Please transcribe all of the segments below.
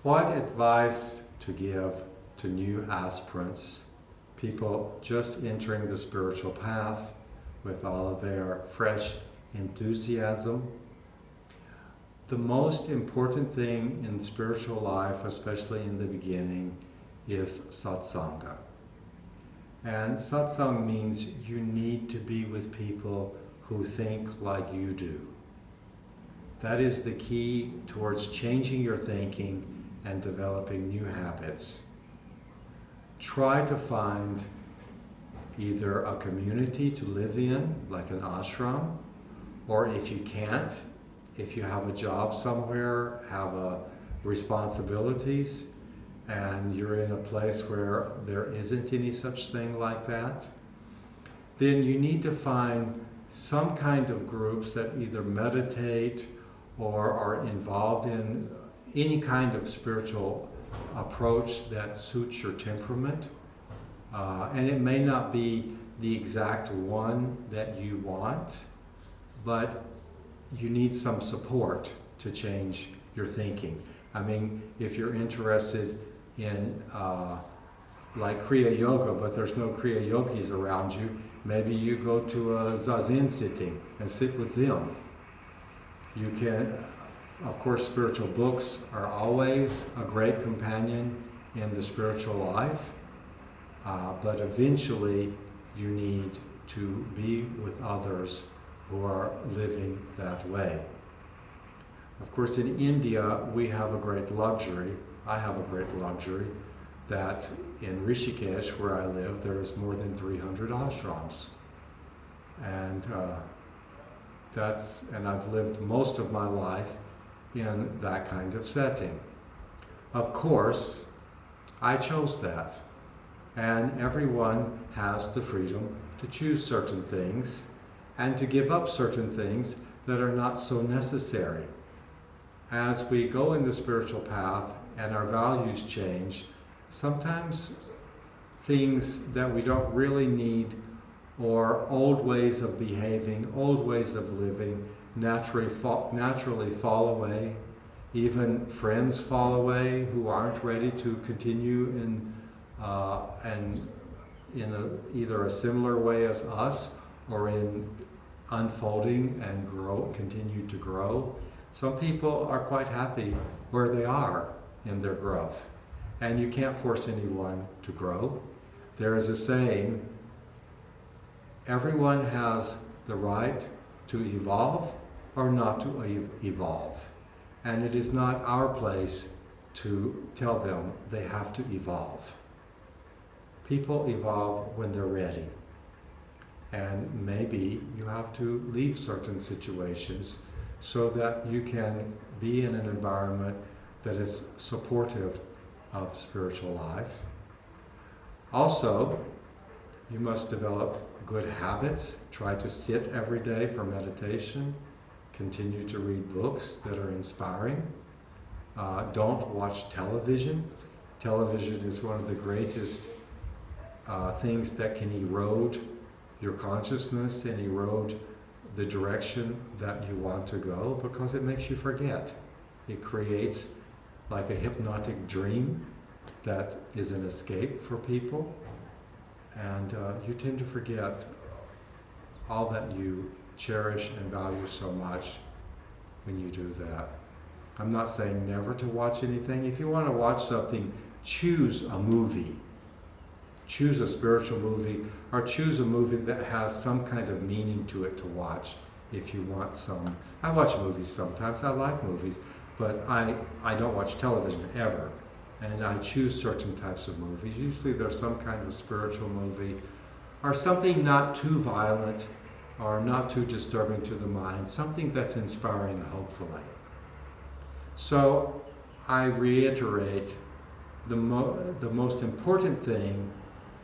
What advice to give to new aspirants, people just entering the spiritual path with all of their fresh enthusiasm? The most important thing in spiritual life, especially in the beginning, is satsanga. And satsang means you need to be with people who think like you do. That is the key towards changing your thinking and developing new habits. Try to find either a community to live in, like an ashram, or if you can't, if you have a job somewhere, have responsibilities, and you're in a place where there isn't any such thing like that, then you need to find some kind of groups that either meditate or are involved in any kind of spiritual approach that suits your temperament. And it may not be the exact one that you want, but you need some support to change your thinking. I mean, if you're interested in like Kriya Yoga, but there's no Kriya Yogis around you, maybe you go to a Zazen sitting and sit with them. You can, of course, spiritual books are always a great companion in the spiritual life, but eventually you need to be with others who are living that way. Of course, in India, we have a great luxury. I have a great luxury that in Rishikesh, where I live, there's more than 300 ashrams. And I've lived most of my life in that kind of setting. Of course, I chose that. And everyone has the freedom to choose certain things and to give up certain things that are not so necessary. As we go in the spiritual path and our values change, sometimes things that we don't really need or old ways of behaving, old ways of living naturally fall away. Even friends fall away who aren't ready to continue in either a similar way as us or in unfolding and continue to grow. Some people are quite happy where they are in their growth, and you can't force anyone to grow. There is a saying, everyone has the right to evolve or not to evolve, and it is not our place to tell them they have to evolve. People evolve when they're ready, and maybe you have to leave certain situations so that you can be in an environment that is supportive of spiritual life. Also, you must develop good habits. Try to sit every day for meditation. Continue to read books that are inspiring. Don't watch television. Television is one of the greatest things that can erode your consciousness and erode the direction that you want to go, because it makes you forget. It creates like a hypnotic dream that is an escape for people, and you tend to forget all that you cherish and value so much when you do that. I'm not saying never to watch anything. If you want to watch something, choose a movie. Choose a spiritual movie, or choose a movie that has some kind of meaning to it to watch if you want some. I watch movies sometimes, I like movies, but I don't watch television ever. And I choose certain types of movies. Usually there's some kind of spiritual movie, or something not too violent, or not too disturbing to the mind, something that's inspiring, hopefully. So I reiterate, the most important thing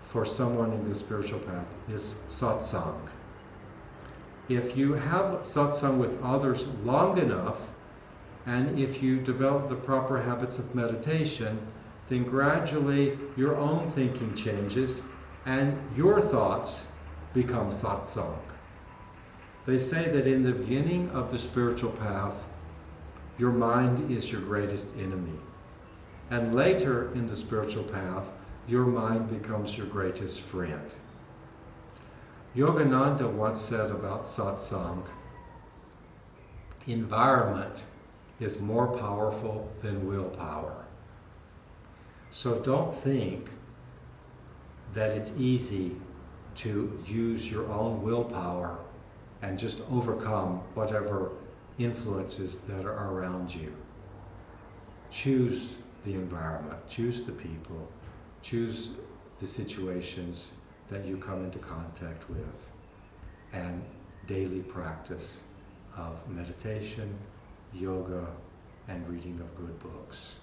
for someone in the spiritual path is satsang. If you have satsang with others long enough, and if you develop the proper habits of meditation, then gradually your own thinking changes and your thoughts become satsang. They say that in the beginning of the spiritual path, your mind is your greatest enemy. And later in the spiritual path, your mind becomes your greatest friend. Yogananda once said about satsang, environment is more powerful than willpower. So don't think that it's easy to use your own willpower and just overcome whatever influences that are around you. Choose the environment, choose the people, choose the situations that you come into contact with, and daily practice of meditation, yoga, and reading of good books.